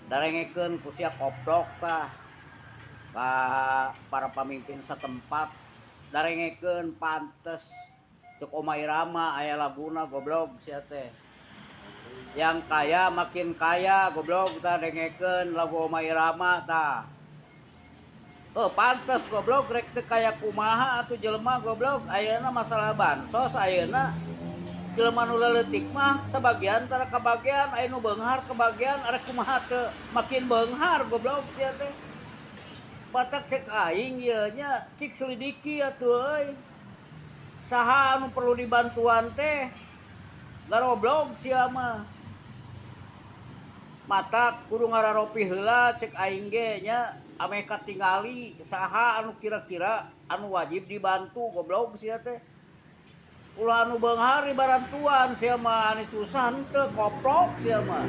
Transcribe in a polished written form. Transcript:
darengekeun ku sia koplok tah ka para pamimpin setempat darengekeun pantes cek Oma Irama aya laguna goblok sia teh yang kaya makin kaya goblok tah dengekeun lagu Oma Irama tah. Oh pantes goblok rek teu kaya kumaha atuh jelema goblok ayeuna masalah bansos ayeuna jelema nu leutik mah sabagian tara kabagian aya nu beunghar kabagian arek kumaha teu makin beunghar goblok sia teh. Batak cek aing ieu nya cik selidiki atuh euy. Saha anu perlu dibantuan teh garoblog sia mah. Matak kudu ngararopi heula cek aing ge nya ame katingali saha anu kira-kira anu wajib dibantu goblok sia teh. Ulah anu beunghar dibarantuan sia mah anu susah henteu koplok sia mah.